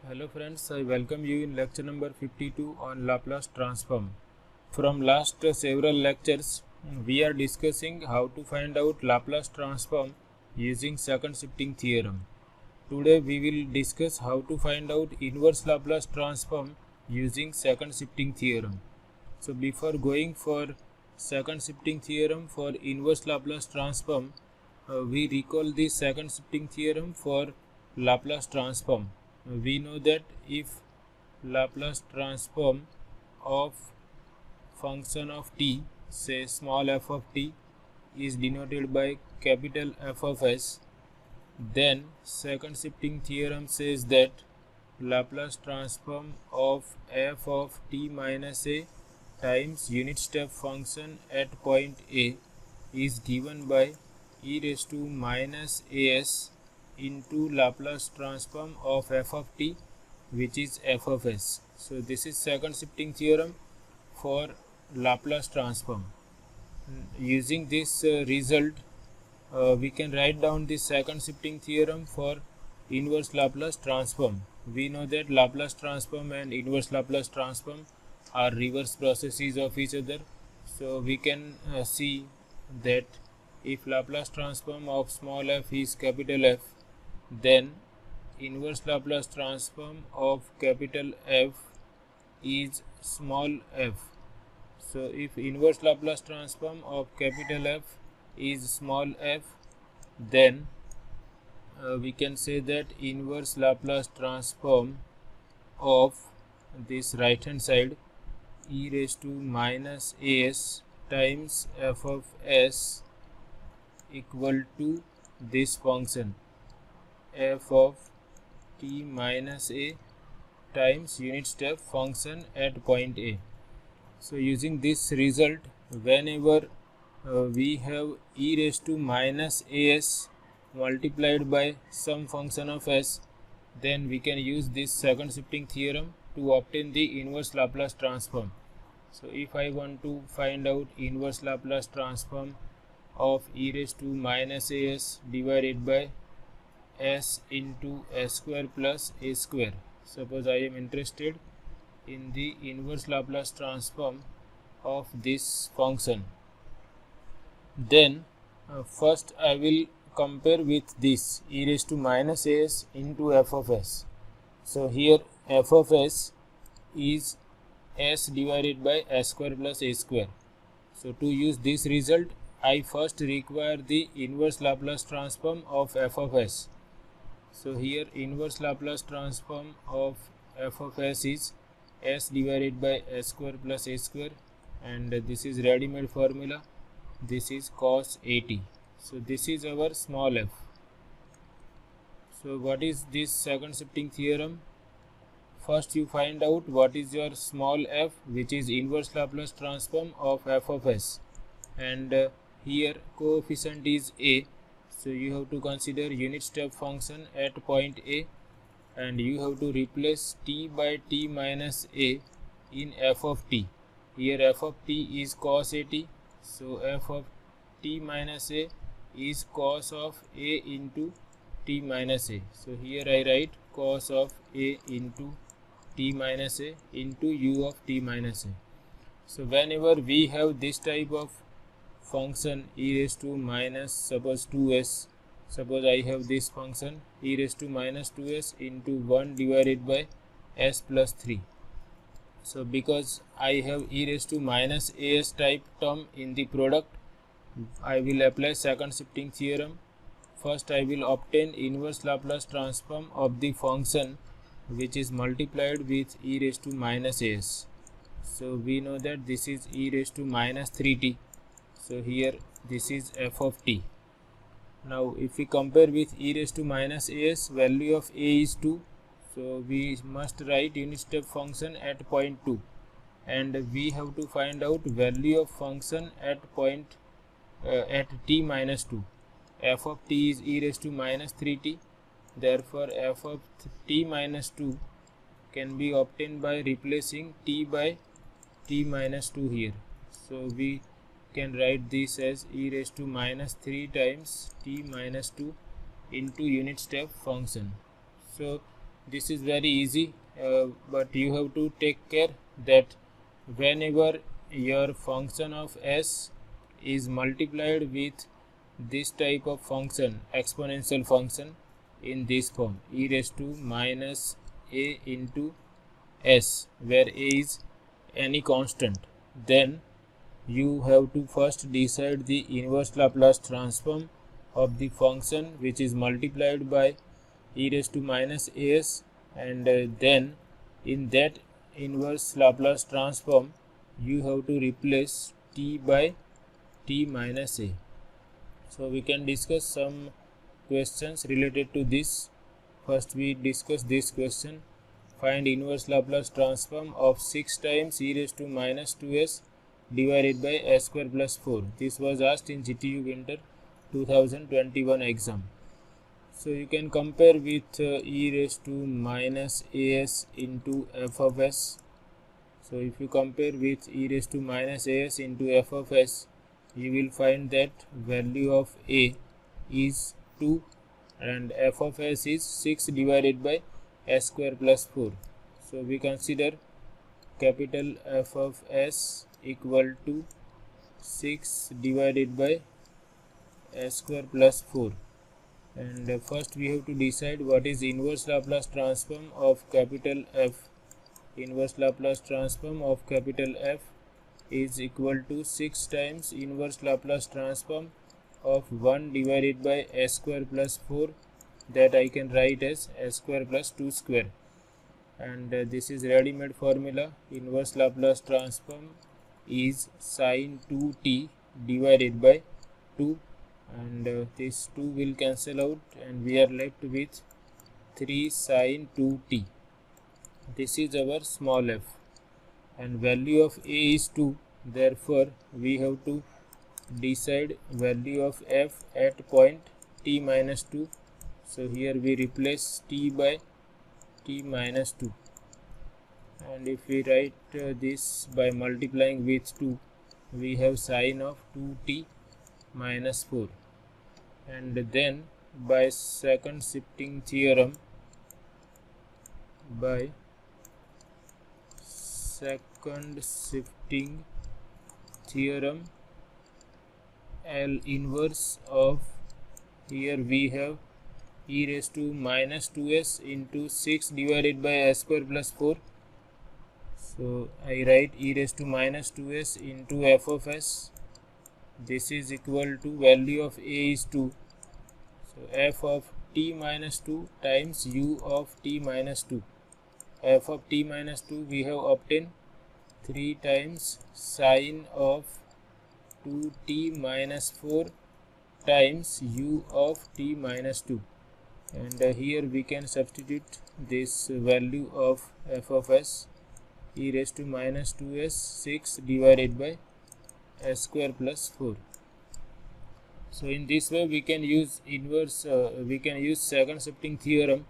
Hello friends, I welcome you in lecture number 52 on Laplace transform. From last several lectures, we are discussing how to find out Laplace transform using second shifting theorem. Today we will discuss how to find out inverse Laplace transform using second shifting theorem. So before going for second shifting theorem for inverse Laplace transform, we recall the second shifting theorem for Laplace transform. We know that if Laplace transform of function of t, say small f of t, is denoted by capital F of s, then second shifting theorem says that Laplace transform of f of t minus a times unit step function at point A is given by e raised to minus as into Laplace transform of f of t, which is f of s. So this is second shifting theorem for Laplace transform. Using this result, we can write down the second shifting theorem for inverse Laplace transform. We know that Laplace transform and inverse Laplace transform are reverse processes of each other. So we can see that if Laplace transform of small f is capital F, then inverse Laplace transform of capital F is small f. So if inverse Laplace transform of capital F is small f, then we can say that inverse Laplace transform of this right hand side e raised to minus as times f of s equal to this function f of t minus a times unit step function at point A. So using this result, whenever we have e raised to minus as multiplied by some function of s, then we can use this second shifting theorem to obtain the inverse Laplace transform. So if I want to find out inverse Laplace transform of e raised to minus as divided by s into s square plus a square, suppose I am interested in the inverse Laplace transform of this function, then first I will compare with this e raised to minus as into f of s. So here f of s is s divided by s square plus a square. So to use this result, I first require the inverse Laplace transform of f of s. So here inverse Laplace transform of f of s is s divided by s square plus a square, and this is ready-made formula. This is cos 80. So this is our small f. So what is this second shifting theorem? First you find out what is your small f, which is inverse Laplace transform of f of s, and here coefficient is a. So you have to consider unit step function at point A, and you have to replace t by t minus a in f of t. Here f of t is cos 80, so f of t minus a is cos of a into t minus a. So here I write cos of a into t minus a into u of t minus a. So whenever we have this type of function e raised to minus suppose 2s, suppose I have this function e raised to minus 2s into 1 divided by s plus 3. So because I have e raised to minus as type term in the product, I will apply second shifting theorem. First I will obtain inverse Laplace transform of the function which is multiplied with e raised to minus as. So we know that this is e raised to minus 3t. So here this is f of t. Now if we compare with e raised to minus as, value of a is 2. So we must write unit step function at point 2, and we have to find out value of function at point at t minus 2. F of t is e raised to minus 3t. Therefore f of t minus 2 can be obtained by replacing t by t minus 2 here. So we can write this as e raised to minus 3 times t minus 2 into unit step function. So This is very easy, but you have to take care that whenever your function of s is multiplied with this type of function, exponential function, in this form, e raised to minus a into s, where a is any constant, then you have to first decide the inverse Laplace transform of the function which is multiplied by e raised to minus as, and then in that inverse Laplace transform you have to replace t by t minus a. So we can discuss some questions related to this. First we discuss this question: find inverse Laplace transform of 6 times e raised to minus 2s divided by s square plus 4. This was asked in GTU winter 2021 exam. So you can compare with e raised to minus as into f of s. So if you compare with e raised to minus as into f of s, you will find that value of a is 2 and f of s is 6 divided by s square plus 4. So we consider capital F of s equal to 6 divided by s square plus 4. And first we have to decide what is inverse Laplace transform of capital F. Inverse Laplace transform of capital F is equal to 6 times inverse Laplace transform of 1 divided by s square plus 4, that I can write as s square plus 2 square. And this is ready-made formula. Inverse Laplace transform is sin 2t divided by 2, and this 2 will cancel out and we are left with 3 sin 2t. This is our small f, and value of a is 2, therefore we have to decide value of f at point t minus 2. So here we replace t by t minus 2, and if we write this by multiplying with 2, we have sin of 2t minus 4. And then by second shifting theorem, L inverse of, here we have e raised to minus 2s into 6 divided by s square plus 4. So I write e raised to minus 2s into f of s. This is equal to value of a is 2. So f of t minus 2 times u of t minus 2. F of t minus 2 we have obtained 3 times sin of 2t minus 4 times u of t minus 2. And here we can substitute this value of f of s, e raised to minus 2s 6 divided by s square plus 4. So in this way we can use second shifting theorem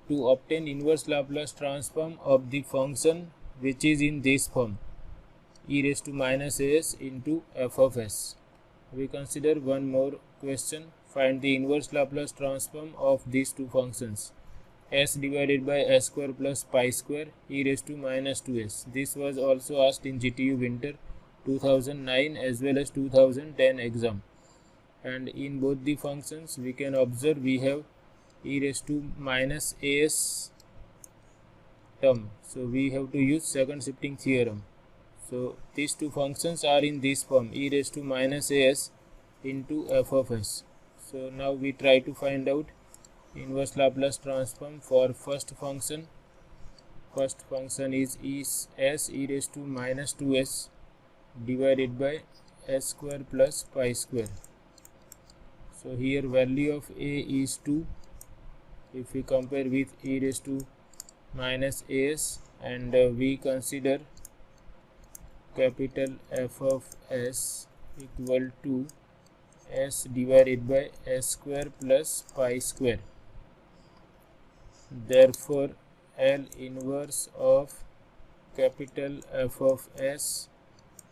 to obtain inverse Laplace transform of the function which is in this form, e raised to minus as into f of s. We consider one more question: find the inverse Laplace transform of these two functions, s divided by s square plus pi square e raised to minus 2s. This was also asked in GTU winter 2009 as well as 2010 exam. And in both the functions we can observe we have e raised to minus as term. So we have to use second shifting theorem. So these two functions are in this form, e raised to minus as into f of s. So now we try to find out inverse Laplace transform for first function. First function is s e raised to minus 2s divided by s square plus pi square. So here value of a is 2. If we compare with e raised to minus as, and we consider capital F of s equal to s divided by s square plus pi square. Therefore L inverse of capital F of s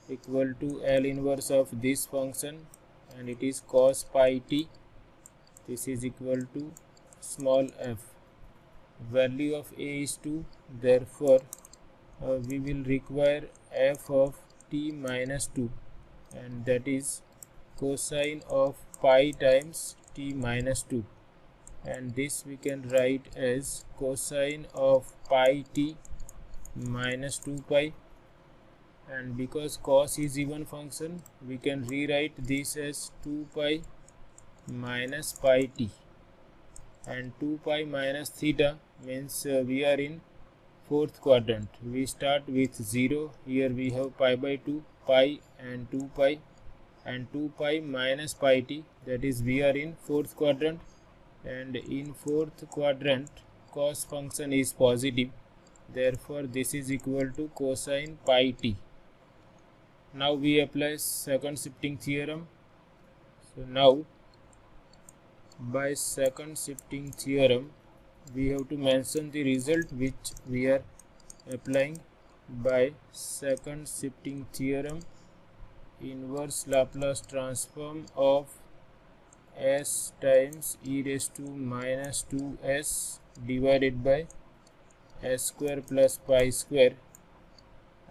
equal to L inverse of this function, and it is cos pi t. This is equal to small f. value of a is 2, therefore we will require f of t minus 2, and that is cosine of pi times t minus 2, and this we can write as cosine of pi t minus 2 pi, and because cos is even function we can rewrite this as 2 pi minus pi t, and 2 pi minus theta means we are in fourth quadrant. We start with 0, here we have pi by 2, pi and 2 pi, and 2 pi minus pi t, that is we are in fourth quadrant, and in fourth quadrant cos function is positive, therefore this is equal to cosine pi t. Now we apply second shifting theorem. So now by second shifting theorem we have to mention the result which we are applying. By second shifting theorem, inverse Laplace transform of s times e raised to minus 2s divided by s square plus pi square,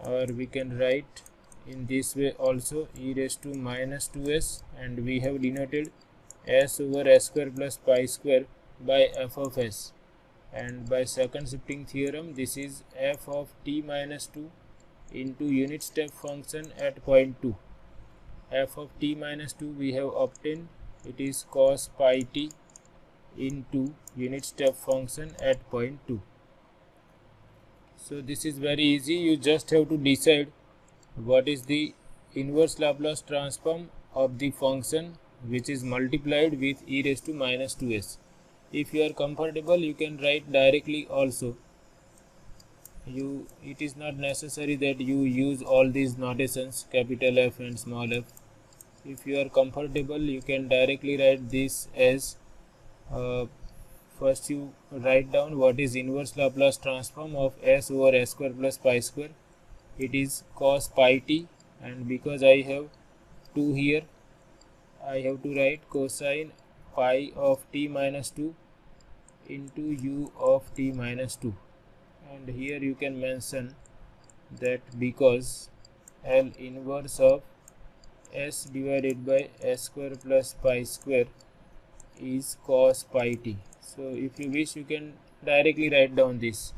or we can write in this way also, e raised to minus 2s, and we have denoted s over s square plus pi square by f of s, and by second shifting theorem this is f of t minus 2 into unit step function at point 2. F of t minus 2 we have obtained, it is cos pi t into unit step function at point 2. So this is very easy, you just have to decide what is the inverse Laplace transform of the function which is multiplied with e raised to minus 2s. If you are comfortable you can write directly also. It is not necessary that you use all these notations, capital F and small f. If you are comfortable you can directly write this as first you write down what is inverse Laplace transform of s over s square plus pi square. It is cos pi t, and because I have 2 here I have to write cosine pi of t minus 2 into u of t minus 2, and here you can mention that because L inverse of s divided by s square plus pi square is cos pi t. So if you wish you can directly write down this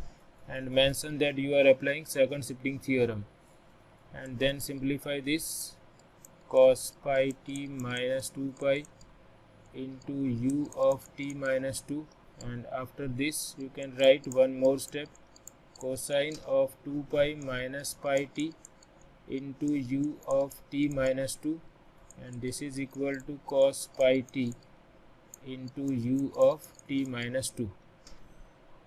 and mention that you are applying second shifting theorem, and then simplify this cos pi t minus 2 pi into u of t minus 2, and after this you can write one more step, cosine of 2 pi minus pi t into u of t minus 2, and this is equal to cos pi t into u of t minus 2,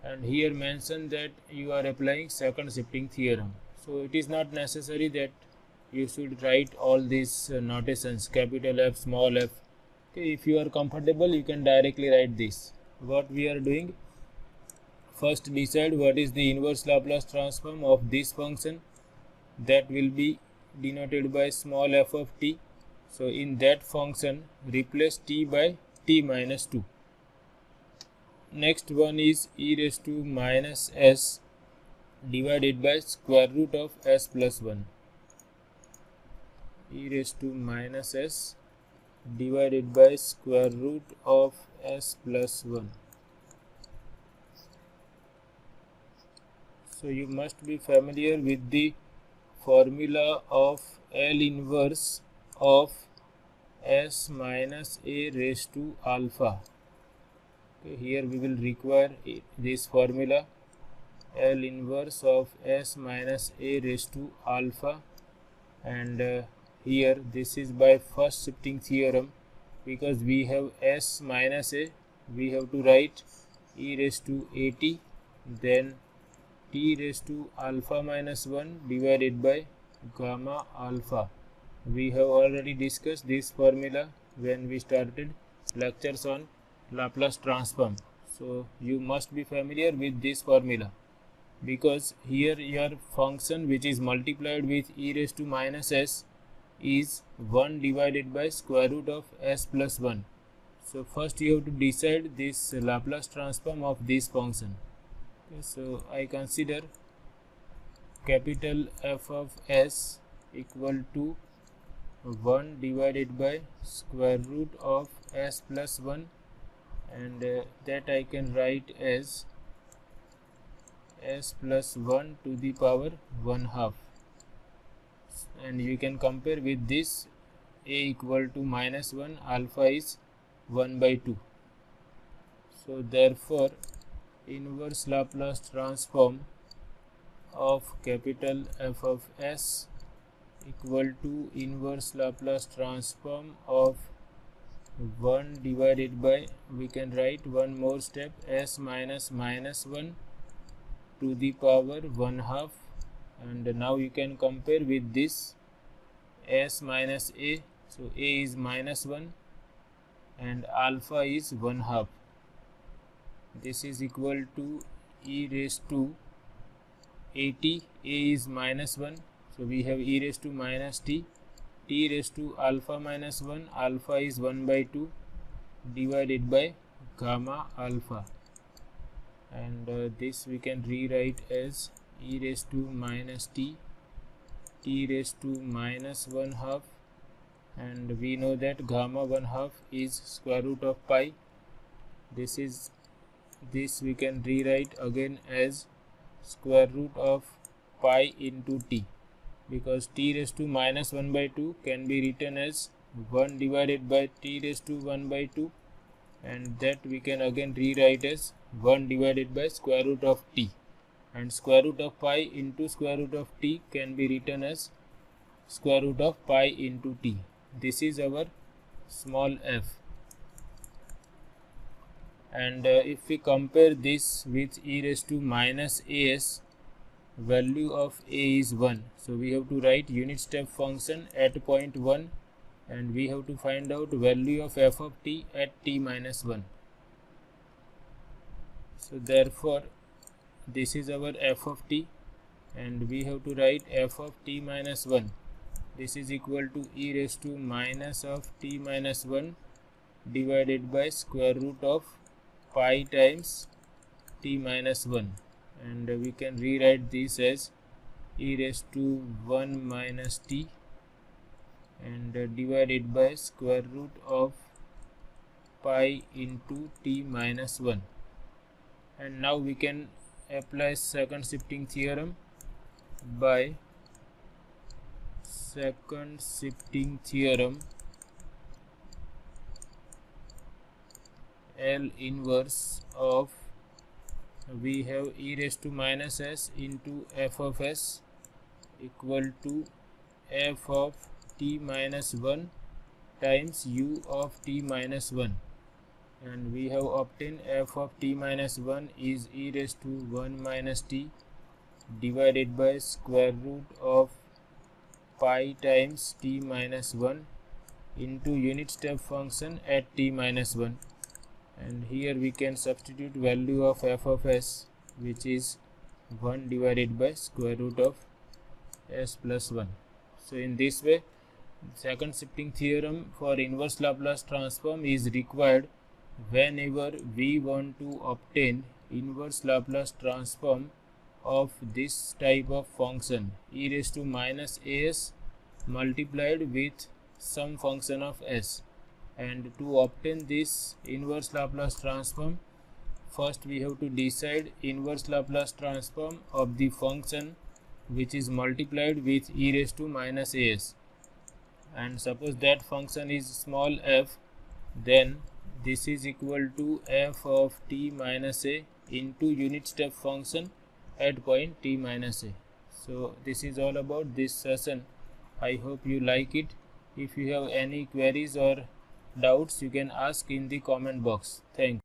and here mention that you are applying second shifting theorem. So it is not necessary that you should write all these notations, capital F, small f. Okay, if you are comfortable you can directly write this. What we are doing, first decide what is the inverse Laplace transform of this function, that will be denoted by small f of t. So in that function replace t by t minus 2. Next one is e raised to minus s divided by square root of s plus 1. E raised to minus s divided by square root of s plus 1. So you must be familiar with the formula of L inverse of s minus a raised to alpha. Okay, here we will require this formula, L inverse of s minus a raised to alpha, and here this is by first shifting theorem. Because we have s minus a, we have to write e raised to at, then t raised to alpha minus 1 divided by gamma alpha. We have already discussed this formula when we started lectures on Laplace transform. So you must be familiar with this formula, because here your function which is multiplied with e raised to minus s is 1 divided by square root of s plus 1. So first you have to decide this Laplace transform of this function. Okay, so I consider capital F of S equal to 1 divided by square root of S plus 1, and that I can write as S plus 1 to the power 1 half, and you can compare with this. A equal to minus 1, alpha is 1 by 2. So therefore inverse Laplace transform of capital F of S equal to inverse Laplace transform of 1 divided by, we can write one more step, S minus minus 1 to the power 1 half, and now you can compare with this S minus A. So A is minus 1 and alpha is 1 half. This is equal to e raised to 80. A is minus 1, so we have e raised to minus t. T raised to alpha minus 1, alpha is 1 by 2 divided by gamma alpha, and this we can rewrite as e raised to minus t, t raised to minus 1 half, and we know that gamma 1 half is square root of pi. This we can rewrite again as square root of pi into t, because t raised to minus 1 by 2 can be written as 1 divided by t raised to 1 by 2, and that we can again rewrite as 1 divided by square root of t, and square root of pi into square root of t can be written as square root of pi into t. This is our small f, and if we compare this with e raised to minus as, value of a is 1, so we have to write unit step function at point 1, and we have to find out value of f of t at t minus 1. So therefore this is our f of t, and we have to write f of t minus 1. This is equal to e raised to minus of t minus 1 divided by square root of pi times t minus 1, and we can rewrite this as e raised to 1 minus t, and divided by square root of pi into t minus 1. And now we can apply second shifting theorem. By second shifting theorem, L inverse of, we have e raised to minus s into f of s equal to f of t minus 1 times u of t minus 1, and we have obtained f of t minus 1 is e raised to 1 minus t divided by square root of pi times t minus 1 into unit step function at t minus 1, and here we can substitute value of f of s, which is 1 divided by square root of s plus 1. So in this way, second shifting theorem for inverse Laplace transform is required whenever we want to obtain inverse Laplace transform of this type of function, e raised to minus as multiplied with some function of s. And to obtain this inverse Laplace transform, first we have to decide inverse Laplace transform of the function which is multiplied with e raised to minus as, and suppose that function is small f, then this is equal to f of t minus a into unit step function at point t minus a. So this is all about this session. I hope you like it. If you have any queries or doubts, you can ask in the comment box. Thanks.